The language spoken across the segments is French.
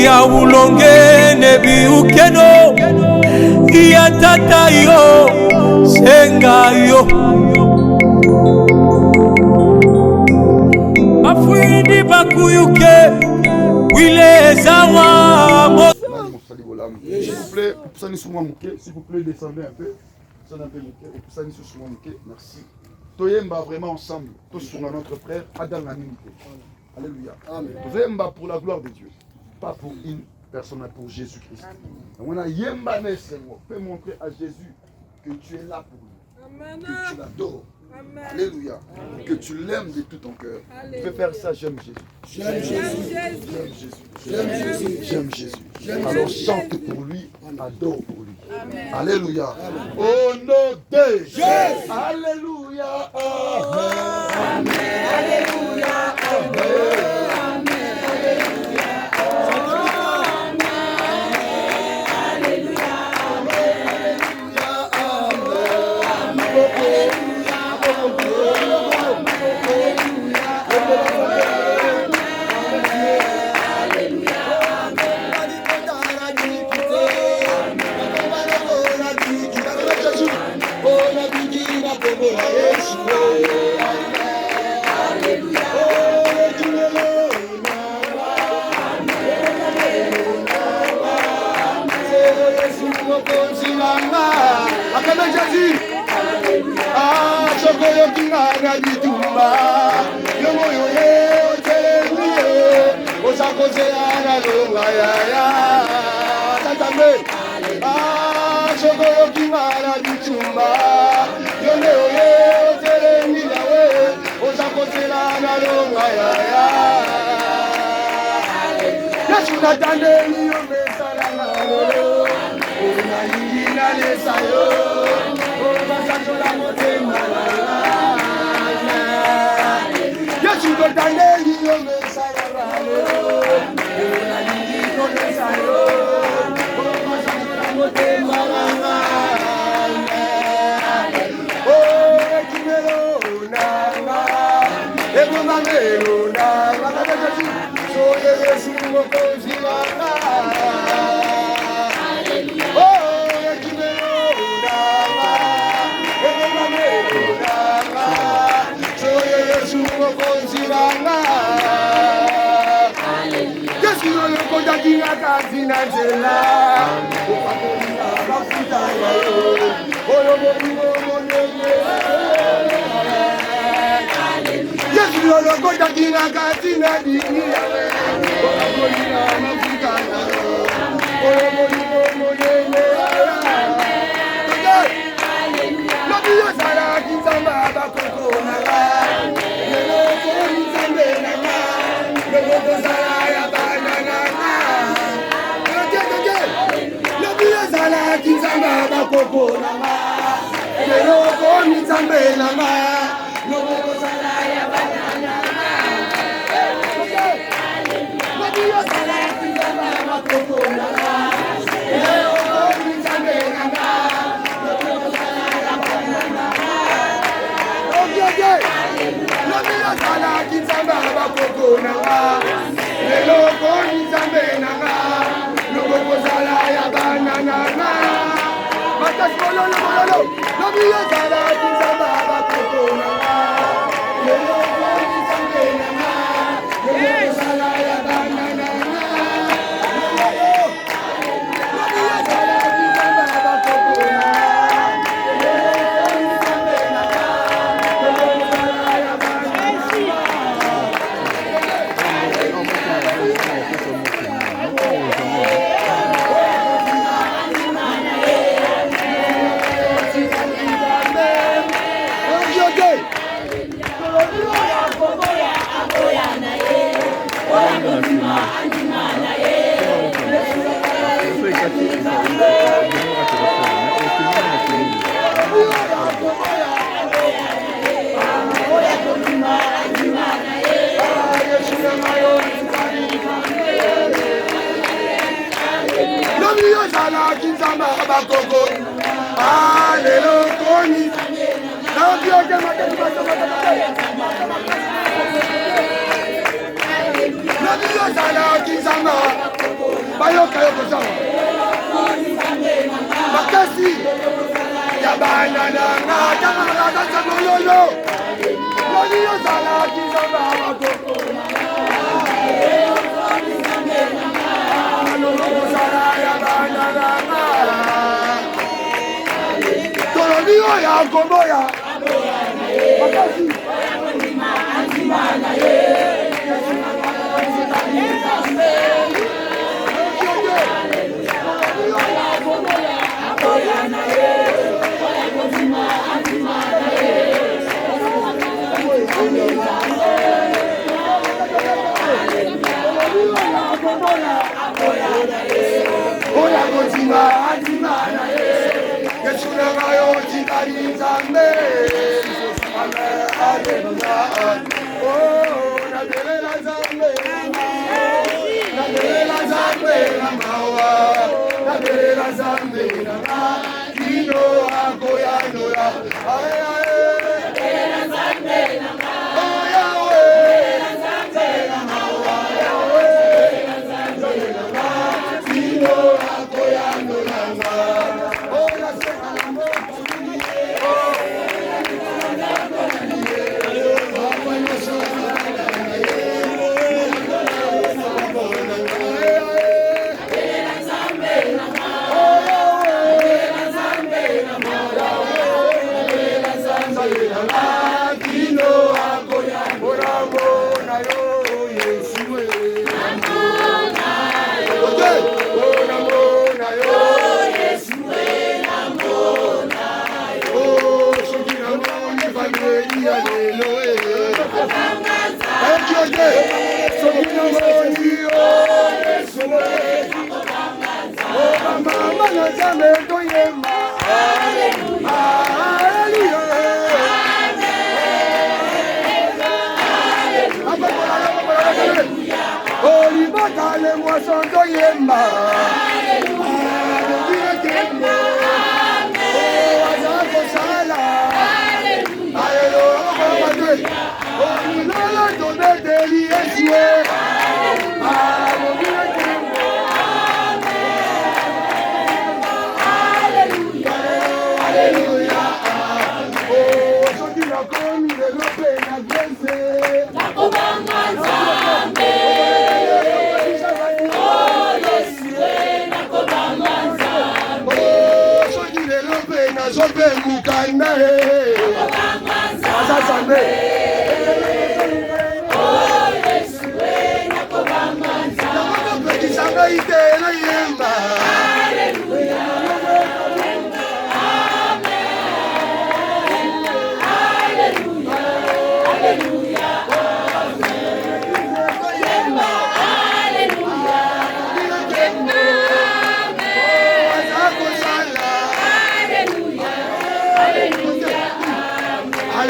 ya ulonge nebi ukeno ya tata yo senga yo afwindi bakuyuke wile zawa. S'il vous plaît, s'il vous plaît, descendez un peu. Merci. Toyemba vraiment ensemble. Tous sur notre frère Adam l'animité. Alléluia. Toyemba pour la gloire de Dieu. Pas pour une personne, mais pour Jésus-Christ. On a yemba nesemo. Fais montrer à Jésus que tu es là pour lui. Que tu l'adores. Alléluia. Que tu l'aimes de tout ton cœur. Tu peux faire ça, j'aime Jésus. J'aime Jésus. J'aime Jésus. J'aime Jésus. Alors chante pour lui, adore pour lui. Alléluia. Au nom de Jésus. Alléluia. Amen. Alléluia. Amen. bayoka yo kozala makasi ya bana nanga tangalaka mololo loni ozalaki nzamba makoko kozala ya bana nanga tolobi oyo akoboya makasi oya kotima atima na ye yesunanga yo tikali nzambe aleluya nabelela nzambe nabelela nzambe na mawa nabelela nzambe na kino akoyanoya nabelela nzambe na mawa nabelela nzambe na mawa nabelela nzambe na kino akoyanoya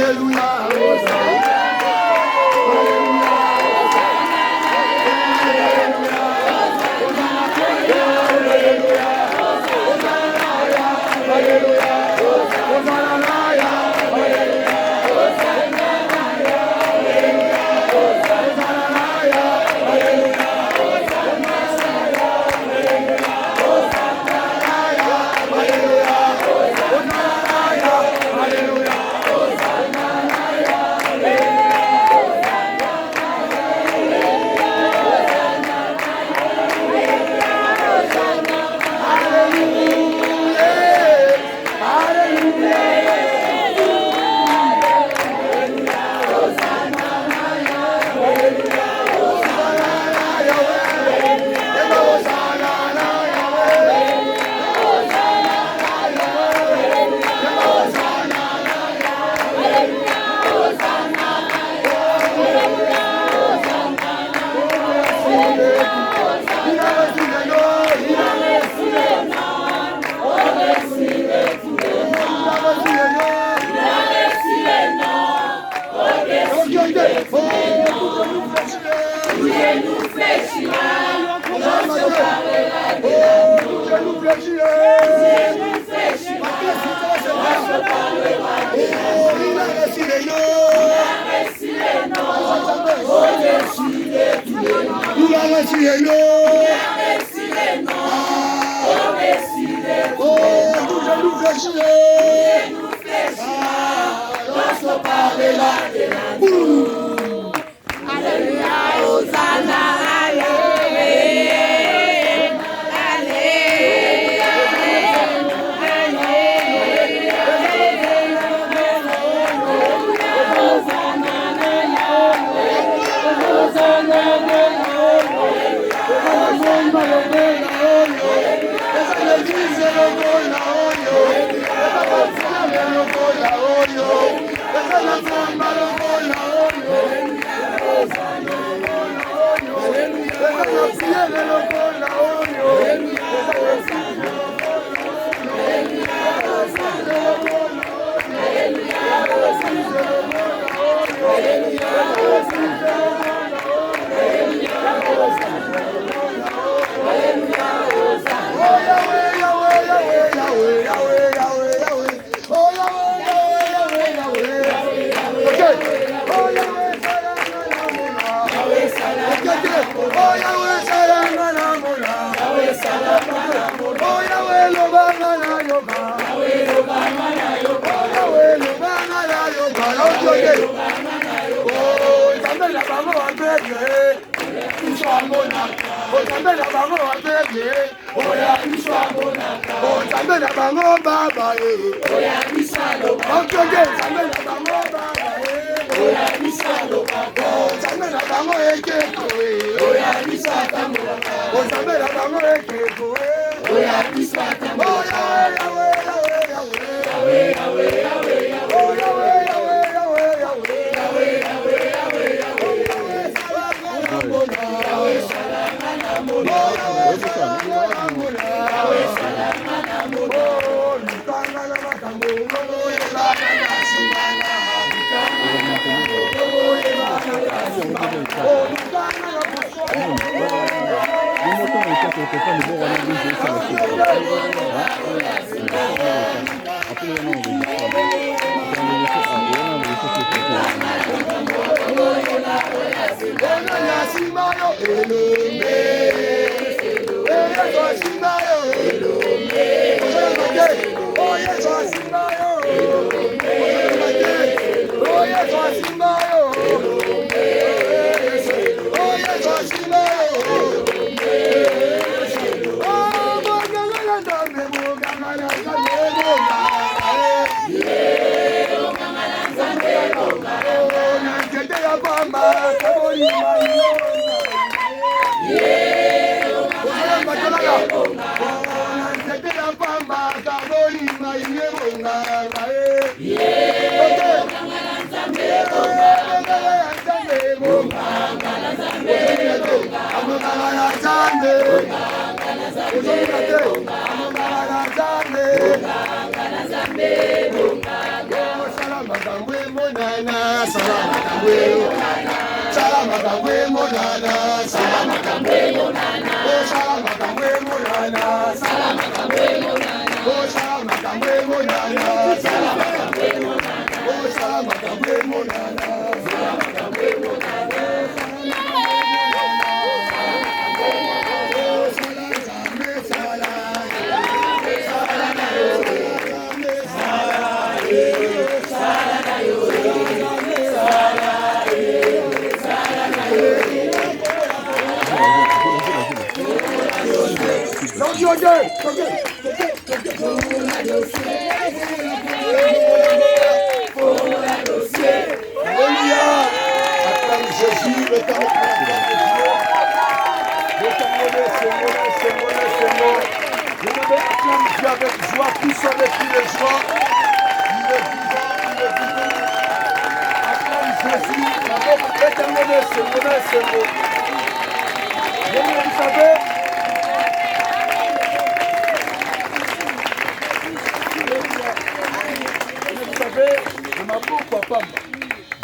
Il a reçu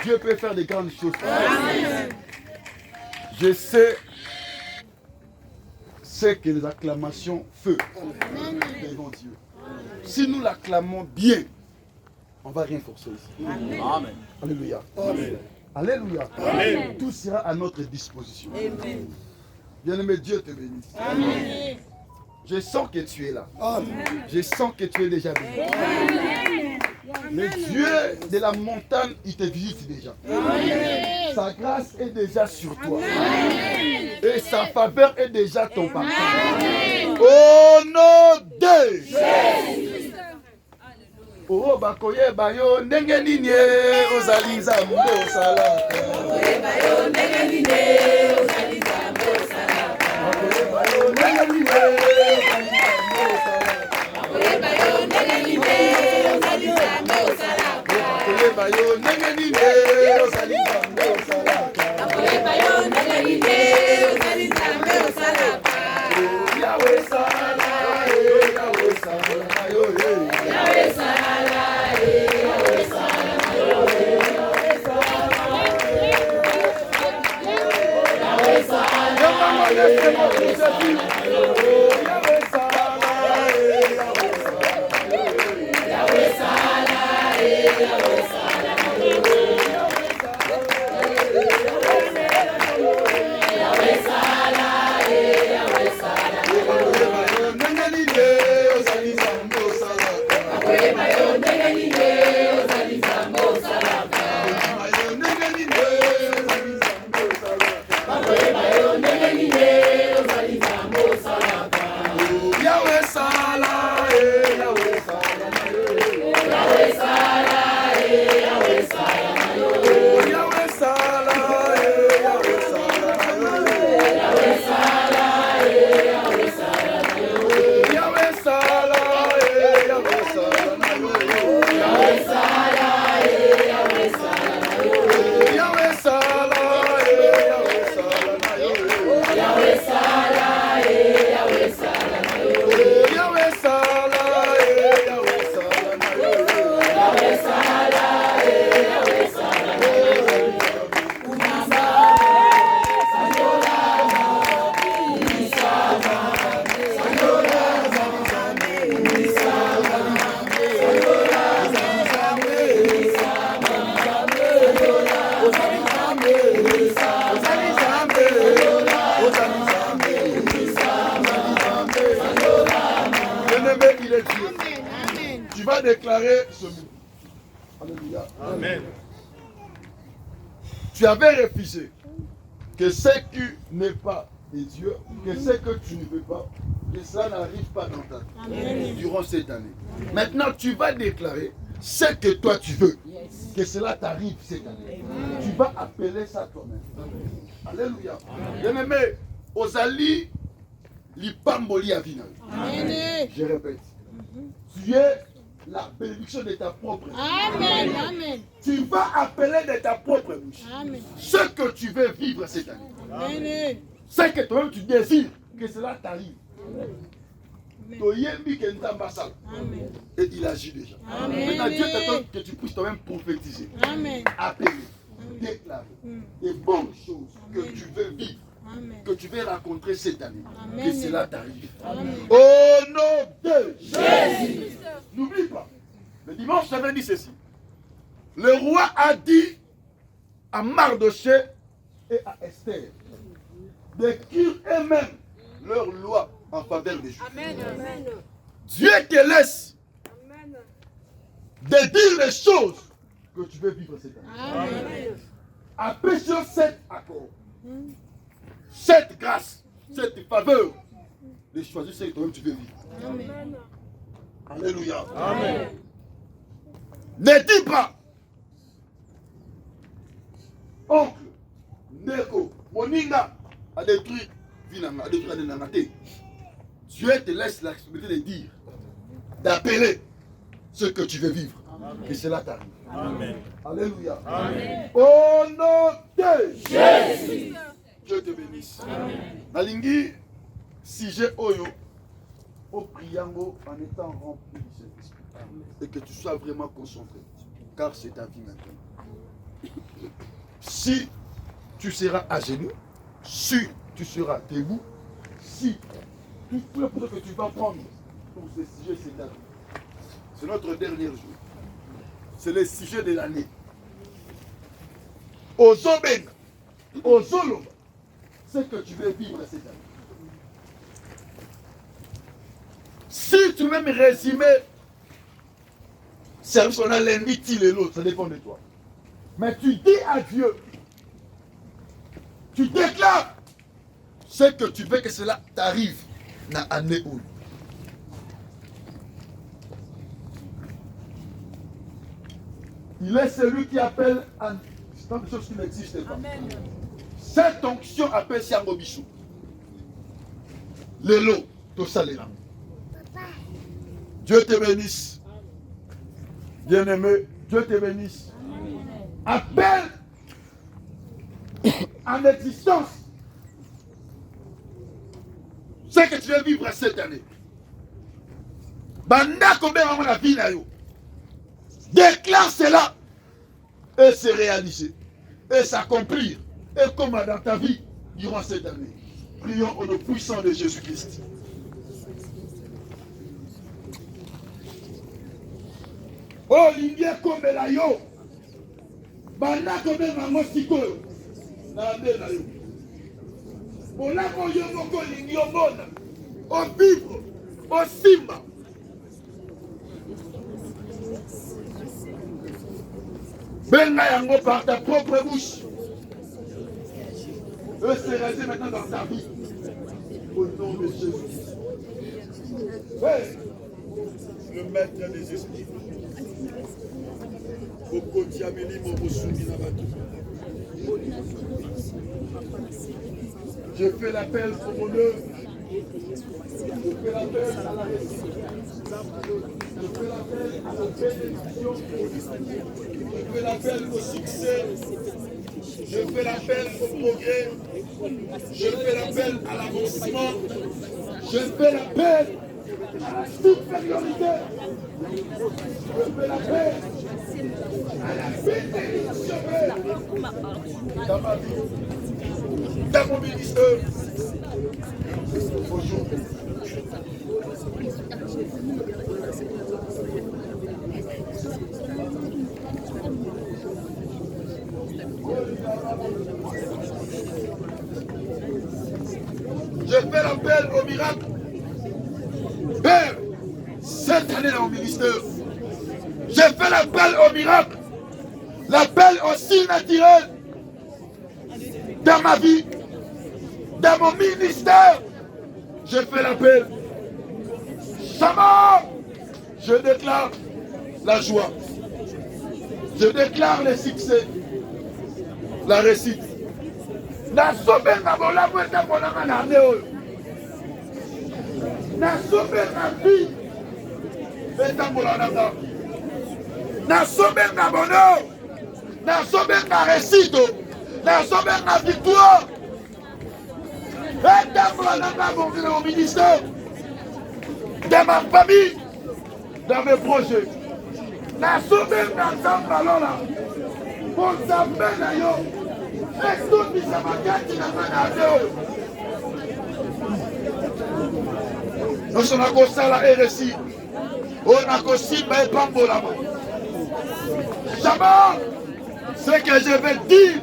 Dieu peut faire des grandes choses. Amen. Je sais que les acclamations feu devant Dieu. Si nous l'acclamons bien, on ne va rien forcer ici. Amen. Amen. Alléluia. Amen. Alléluia. Amen. Tout sera à notre disposition. Amen. Bien-aimé, Dieu te bénisse. Amen. Je sens que tu es là. Je sens que tu es déjà béni. Le Dieu de la montagne, il te visite déjà. Sa grâce est déjà sur toi. Et sa faveur est déjà ton partage. Au nom de Jésus. Oh, bakoye bayo ndenge nini ozali nzambe osalaka. Bakoye bayo ndenge nini ozali nzambe osalaka. Bakoye bayo ndenge nini ozali nzambe osalaka. Bakoye bayo ndenge nini ozali nzambe osalaka. Bakoye bayo ndenge nini ozali nzambe osalaka. Yahweh sala, Yahweh sala, Yahweh sala, Yahweh sala, Yahweh Tu vas déclarer ce mot. Alléluia. Amen. Tu avais refusé que ce qui n'est pas de Dieu, que ce que tu ne veux pas, que cela n'arrive pas dans ta vie durant cette année. Amen. Maintenant, tu vas déclarer ce que toi tu veux, que cela t'arrive cette année. Amen. Tu vas appeler ça toi-même. Alléluia. Bien-aimé, Ozali, Lipamboli Avina. Je répète. Tu es la bénédiction de ta propre bouche. Amen. Amen. Tu vas appeler de ta propre bouche. Amen. Ce que tu veux vivre cette année. Amen. Ce que toi-même tu désires, que cela t'arrive. Amen. Et il agit déjà. Amen. Maintenant, Dieu t'attend que tu puisses toi-même prophétiser. Amen. Appeler, déclarer des bonnes choses que tu veux vivre. Amen. Que tu veux rencontrer cette année. Amen. Que cela t'arrive. Au nom de Jésus. N'oublie pas, le dimanche, j'avais dit ceci. Le roi a dit à Mardoché et à Esther d'écrire eux-mêmes leur loi en faveur des Juifs. Amen. Dieu te laisse de dire les choses que tu veux vivre cette année. Amen. Après sur cet accord, cette grâce, cette faveur, de choisir ce que toi-même tu veux vivre. Amen. Alléluia. Amen. Ne dis pas, oncle, Neko, Moninga a détruit Vinanga, a détruit Adenangate. Dieu te laisse la possibilité de dire, d'appeler ce que tu veux vivre. Amen. Que cela t'arrive. Amen. Alléluia. Amen. Au nom de Jésus. Dieu te bénisse. Nalingi, si j'ai oyo, au priango en étant rempli du Saint-Esprit. Et que tu sois vraiment concentré. Car c'est ta vie maintenant. Si tu seras à genoux, si tu seras debout, si tout le temps que tu vas prendre pour ce sujet, c'est ta vie. C'est notre dernier jour. C'est le sujet de l'année. Aux Oben, aux Oloba. ce que tu veux vivre cette année. Si tu veux me résumer, service on a lundi, il et l'autre, ça dépend de toi. Mais tu dis à Dieu, tu déclares ce que tu veux que cela t'arrive dans l'année où. Il est celui qui appelle, c'est quelque chose qui n'existe pas. Amen. Cette onction appelle Siango Bichou. Lélo, tout ça les langues. Dieu te bénisse. Bien-aimé, Dieu te bénisse. Appelle en existence ce que tu veux vivre cette année. Banda combien on a vie. Déclare cela et se réaliser et s'accomplir et comme dans ta vie durant cette année. Prions au nom puissant de Jésus-Christ. Oh, l'Indien comme la yo. Banda comme maman sikoyo. Nande la yo. Bona ko yo moko l'Indien mona. Au vivre, au simba. Benga yango par ta propre bouche. Eux se réaliser maintenant dans ta vie. Au nom de Jésus. Ouais. Le maître des esprits. Je fais l'appel pour mon œuvre. Je fais l'appel à la réussite. Je fais l'appel à la bénédiction. Je fais l'appel au succès. Je fais l'appel au progrès. Je fais l'appel à l'avancement. Je fais l'appel à la supériorité. Je fais l'appel à la bénédiction dans ma vie, dans mon ministère. Aujourd'hui. Je fais l'appel au miracle. Père, cette année dans mon ministère, je fais l'appel au miracle. L'appel aussi naturel dans ma vie, dans mon ministère. Je fais l'appel. Sama, je déclare la joie. Je déclare le succès, la réussite. Na sobe na bola mweta bola na neo. Na sobe na vie, beta bola na. Na sobe na bonheur, na sobe na réussite, na sobe na victoire. Beta bola na mon ministère, dans ma famille, dans mes projets. Na sobe na zamba lola, pour zamba na yo. Nous sommes à cause de la RSI. On a cause de la Pambolama. Jamais ce que je vais dire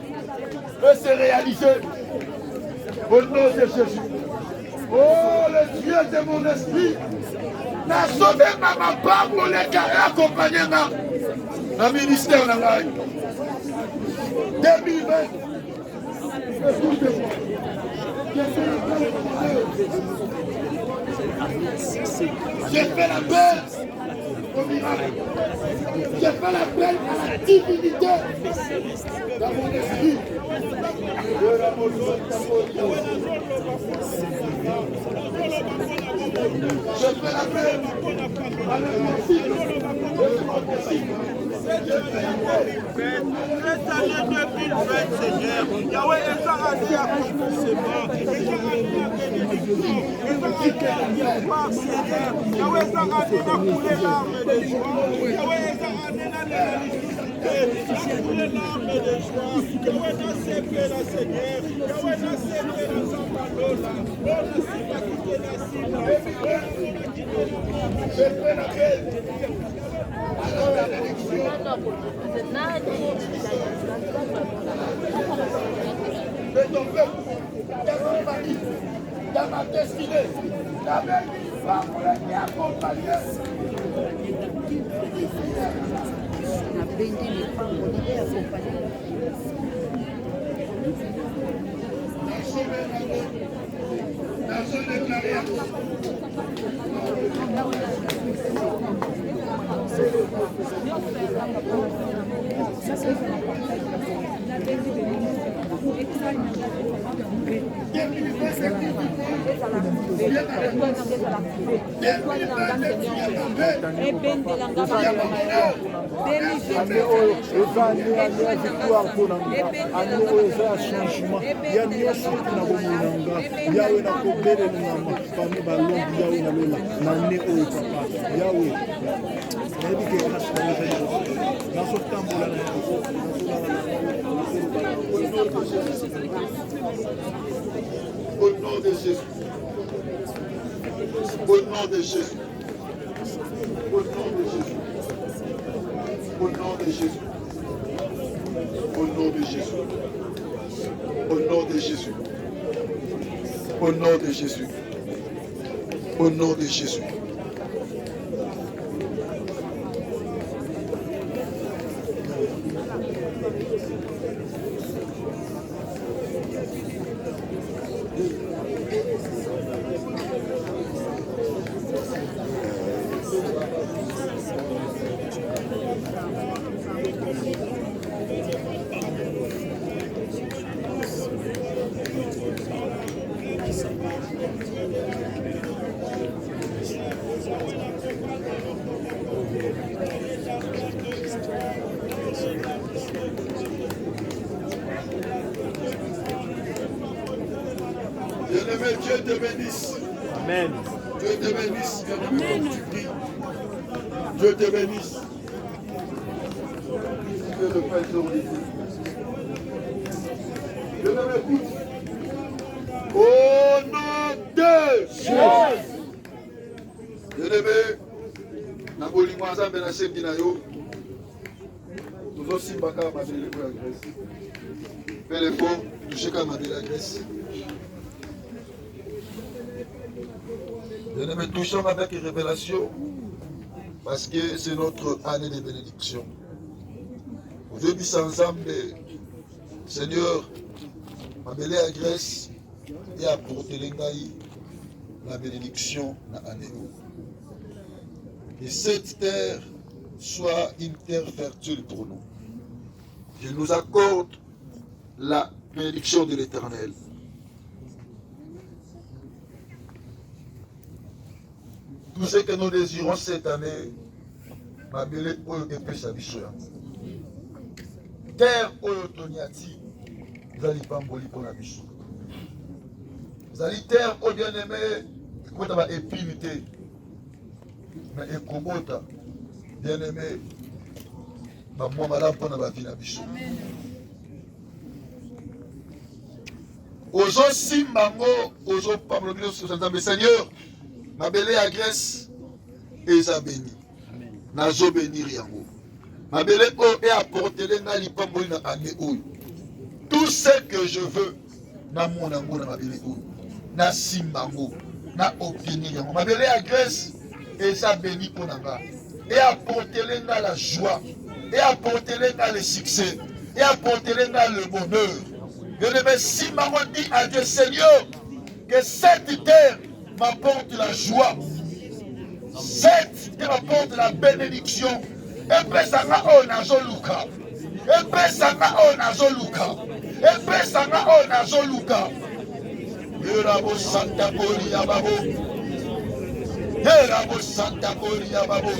peut se réaliser au nom de Jésus. Oh, le Dieu de mon esprit n'a sauvé ma part pour les cas et accompagné dans le ministère de la 2020. Écoutez-moi. J'ai fait l'appel au miracle. J'ai fait l'appel à la divinité dans mon esprit. Je fais l'appel à l'impossible. Cette année 2020, Seigneur, Yahweh est arrêté à accomplissement. Yahweh est arrêté à couler l'arme de joie. Yahweh est arrêté à couler l'arme de joie. Yahweh n'a séparé la Seigneur. Yahweh n'a séparé la Zambalola. On n'a pas quitté la cible. Je fais l'appel à la bénédiction. De ton peuple, dans ma famille, dans ma destinée. La bénie va me accompagner. La bénie n'est pas accompagnée. Dans ce déclaré. Au nom de Jésus. Au nom de Jésus. Au nom de Jésus. Au nom de Jésus. Au nom de Jésus. Au nom de Jésus. Au nom de Jésus. Au nom de Jésus. Bien-aimé, Dieu te bénisse. Amen. Dieu te bénisse. Bien-aimé, tu pries. Dieu te bénisse. Que le Père te bénisse. Bien-aimé, écoute. Au nom de Jésus. Bien-aimé, na bolingo Nzambe na sembi na yo. Tozosimba kaka mabele ya Grèce. Fais l'effort, toucher kaka mabele ya Grèce. Bien-aimé, touchons avec révélation parce que c'est notre année de bénédiction. Aujourd'hui, ensemble, Seigneur, m'appelé à Grèce et apporter la bénédiction dans l'année. Que cette terre soit une terre fertile pour nous. Je nous accorde la bénédiction de l'Éternel. Tout ce que nous désirons cette année, ma belle oyo epesa biso yango. Terre oyo toniati, ezali pamboli mpona biso. Ezali terre oyo bien aimé, ekobota ba épine te, mais ekobota bien aimé, ba mwa malamu mpona ba vie na biso. Ozosimba ngo, ozopambola biso Nzambe Seigneur. Ma belle à Grèce, eza béni. Nazo bénir yango. Ma belle est apporté na lipamboli na année oyo. Tout ce que je veux, na mona ngo na ma belle oyo. Na simbango, na obtenir yango. Ma belle à Grèce, eza béni pour nanga. Et apporter na la joie, et apporter na le succès, et apporter na le bonheur. Je ne simbango dit à Dieu Seigneur que cette terre m'apporte la joie. Cette qui m'apporte la bénédiction. Et pesanga o nazoluka. Et pesanga o nazoluka. Et pesanga o nazoluka. Yerabo Santa Coria Babo. Yerabo Santa Coria Babo.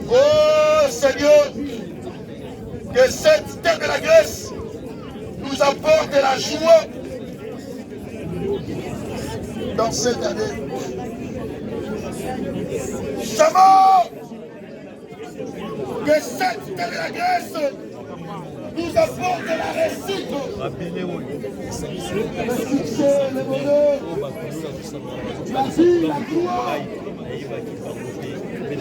Oh Seigneur, que cette terre de la Grèce nous apporte la joie dans cette année. Jamais que cette terre de la Grèce nous apporte la réussite. Le succès, le bonheur, la vie, la gloire. Le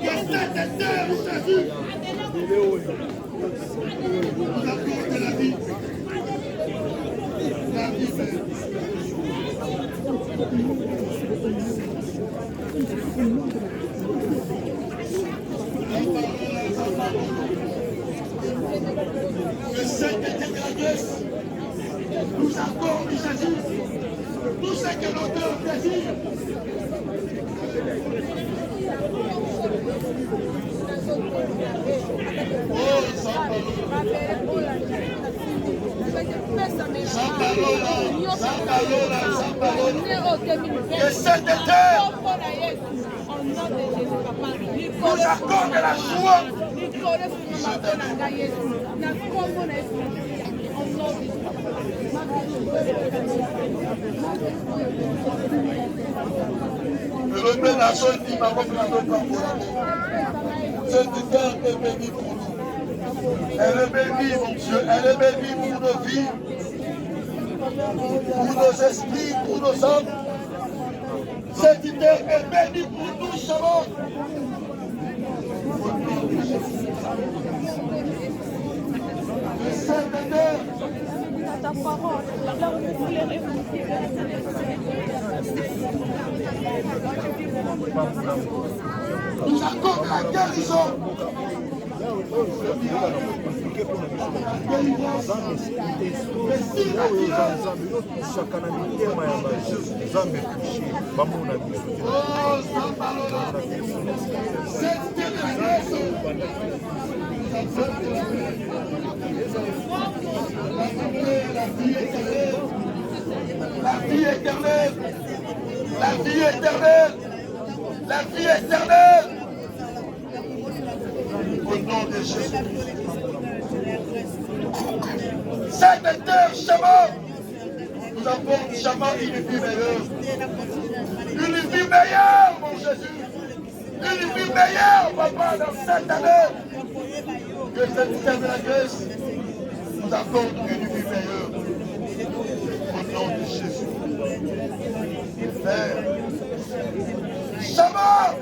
Que cette terre, Jésus, nous accorde la vie. La vie, Père. Que cette grâce nous accorde, Jésus, tout ce que nos cœurs désirent. Que cette terre nous accorde la joie. Le Père n'a pas dit, ma cette terre est bénie pour nous. Elle est bénie, mon Dieu. Elle est bénie pour nos vies, pour nos esprits, pour nos âmes. Cette terre est bénie pour nous, Shalom. Cette terre. Ta parole, là où vous voulez réfugier. Nous accorde la guérison. La vie éternelle, la vie éternelle, la vie éternelle. Au nom de Jésus. Cette terre, Shama, nous apporte Shama une vie meilleure. Une vie meilleure, mon Jésus. Une vie meilleure, papa, dans cette année. Que cette terre de la Grèce nous apporte une vie meilleure. Au nom de Jésus. Père, Shama,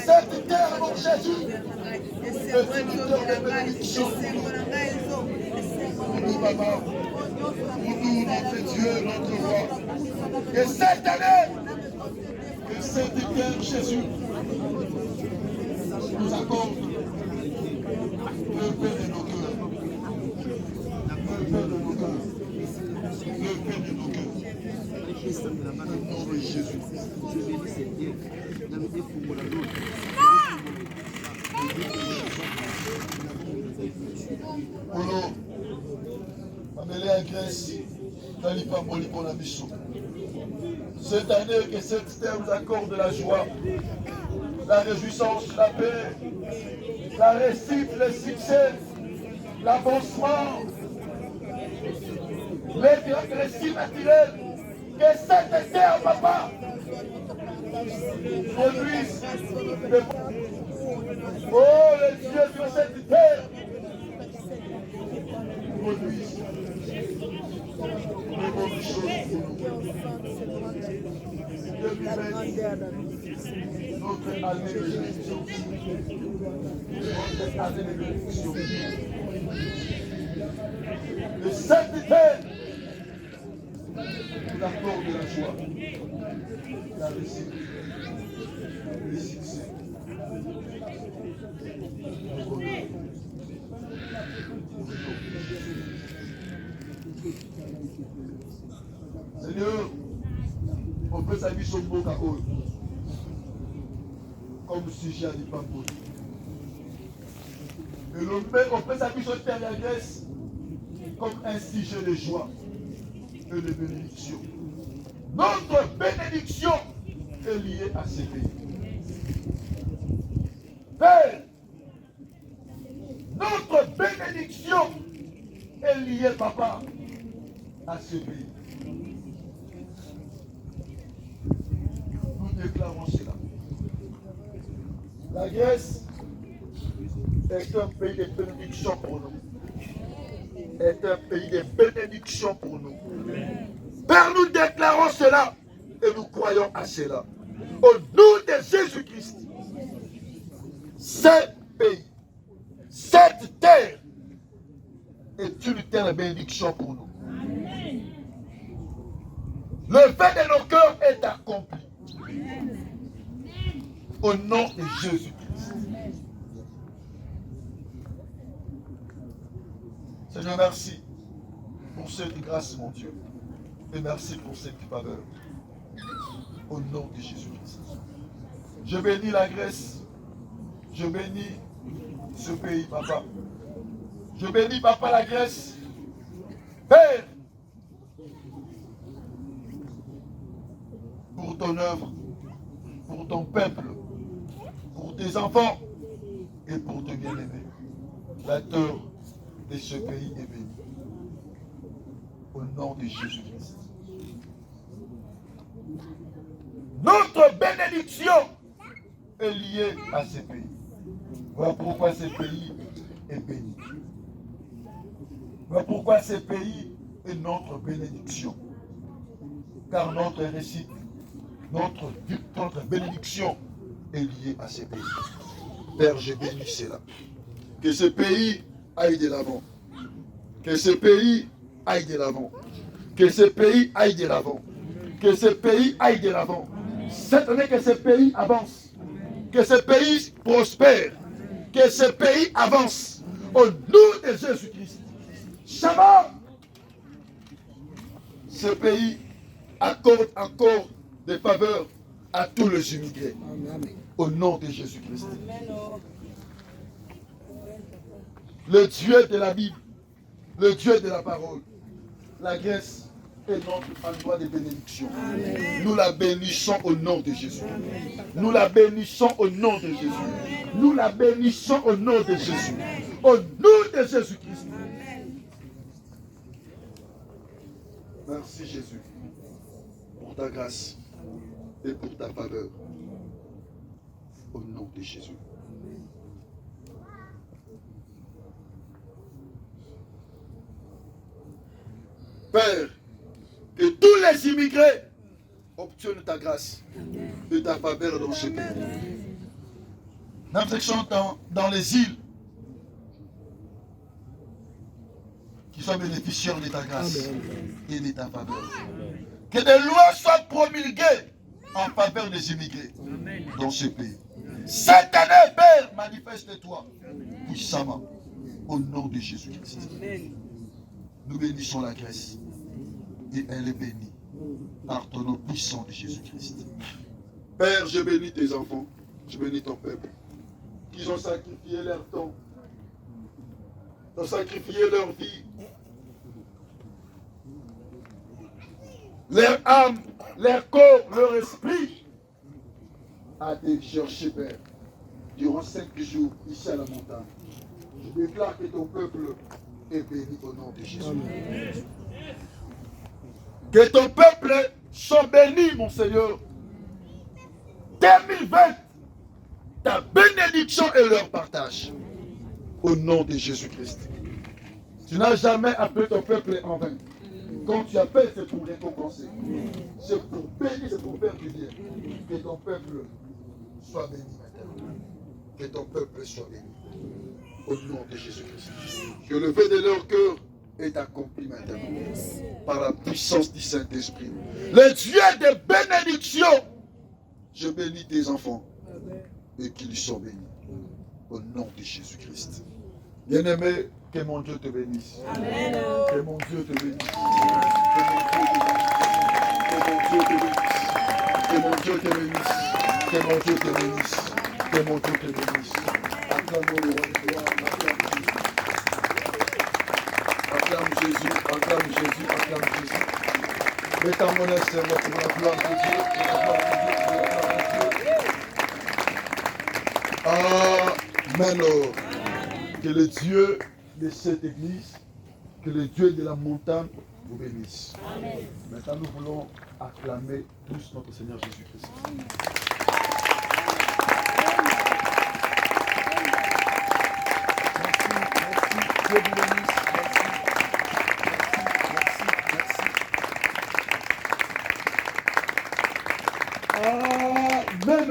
cette terre, mon Jésus, que tu nous donnes des bénédictions pour nous, papa, pour nous, notre Dieu, notre roi. Que cette année, que cette terre, Jésus, nous accorde le paix de nos cœurs. Le paix de nos cœurs. Le paix de nos cœurs. Au nom de Jésus. Polo, Amélé à Grèce, Kalipa Molipo la mission. Cette année, que cette terre nous accorde la joie, la réjouissance, la paix, la réussite, le succès, l'avancement, les récits naturels. Que cette terre, papa, produise de... Oh, les dieux de cette terre produisent de bonnes choses pour nous. 2020, notre année de bénédiction. Notre année de bénédiction. De cette terre nous accorde la joie, la réussite, le succès. Seigneur, on peut s'habiller sur le beau cadeau. Comme sujet à l'Ipampo. Et on peut s'habiller sur le terre de la Grèce comme un sujet de joie et de bénédiction. Notre bénédiction est liée à ces pays. Père, notre bénédiction est liée, papa, à ce pays. Nous déclarons cela. La Grèce est un pays de bénédiction pour nous. Est un pays de bénédiction pour nous. Père, nous déclarons cela et nous croyons à cela. Au nom de Jésus-Christ. Ce pays, cette terre est une terre de bénédiction pour nous. Le fait de nos cœurs est accompli. Au nom de Jésus-Christ. Seigneur, merci pour cette grâce, mon Dieu. Et merci pour cette faveur. Au nom de Jésus-Christ. Je bénis la Grèce. Je bénis ce pays, papa. Je bénis, papa, la Grèce. Père, pour ton œuvre, pour ton peuple, pour tes enfants et pour tes bien-aimés. La terre de ce pays est bénie. Au nom de Jésus-Christ. Notre bénédiction est liée à ce pays. Voilà pourquoi ce pays est béni. Voilà pourquoi ce pays est notre bénédiction. Car notre récit, notre bénédiction est liée à ce pays. Père, je bénis cela. Que ce pays aille de l'avant. Que ce pays aille de l'avant. Que ce pays aille de l'avant. Que ce pays aille de l'avant. Cette année, que ce pays avance. Que ce pays prospère. Que ce pays avance. Au nom de Jésus-Christ. Shabbat. Ce pays accorde encore des faveurs à tous les immigrés. Au nom de Jésus-Christ. Le Dieu de la Bible, le Dieu de la parole, la Grèce est notre endroit de bénédiction. Nous la bénissons au nom de Jésus. Nous la bénissons au nom de Jésus. Nous la bénissons au nom de Jésus. Au nom de Jésus-Christ. Merci Jésus pour ta grâce et pour ta faveur. Au nom de Jésus. Père, que tous les immigrés obtiennent ta grâce et ta faveur dans ce pays. Nous sommes dans les îles qui sont bénéficiaires de ta grâce et de ta faveur. Que des lois soient promulguées en faveur des immigrés dans ce pays. Cette année, Père, manifeste-toi puissamment au nom de Jésus-Christ. Nous bénissons la Grèce et elle est bénie par ton nom puissant de Jésus-Christ. Père, je bénis tes enfants, je bénis ton peuple, qui ont sacrifié leur temps, ont sacrifié leur vie, leur âme, leur corps, leur esprit, à te chercher, Père, durant 5 jours ici à la montagne. Je déclare que ton peuple est béni au nom de Jésus. Amen. Que ton peuple soit béni, mon Seigneur. 2020, ta bénédiction et leur partage. Au nom de Jésus-Christ. Tu n'as jamais appelé ton peuple en vain. Quand tu appelles, c'est pour récompenser. C'est pour bénir, c'est pour faire du bien. Que ton peuple soit béni maintenant. Que ton peuple soit béni. Au nom de Jésus-Christ. Que le vœu de leur cœur est accompli maintenant. Par la puissance du Saint-Esprit. Le Dieu de bénédiction. Je bénis tes enfants. Et qu'ils soient bénis. Au nom de Jésus-Christ. Bien-aimé, que mon Dieu te bénisse. Amen. Que mon Dieu te bénisse. Que mon Dieu te bénisse. Que mon Dieu te bénisse. Que mon Dieu te bénisse. Que mon Dieu te bénisse. Acclame le roi de gloire. Acclame Jésus. Acclame Jésus. Acclame Jésus. Mettons mon Seigneur pour la gloire de Dieu. Pour la gloire de Dieu. Pour la gloire de Dieu. Amen. Que le Dieu de cette église, que le Dieu de la montagne vous bénisse. Amen. Maintenant, nous voulons acclamer tous notre Seigneur Jésus-Christ. Merci, Dieu vous bénisse. Merci. Amen.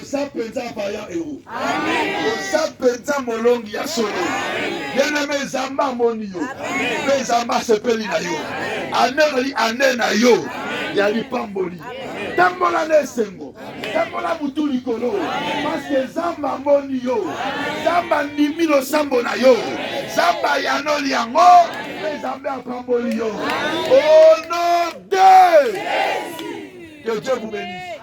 Amen. penza vaillant héros. Oza penza molongi ya solo. Bien-aimé Zamba moni yo. Pe Zamba sepeli na yo. Aneli anena yo. Ya lipamboli. Tambola nesengo. Tambola mutu likolo. Parce que Zamba moni yo. Zamba ndimi lo sambo na yo. Zamba yanoli yango. Pe Zamba apamboli yo. Au nom de Jésus. Que Dieu vous bénisse.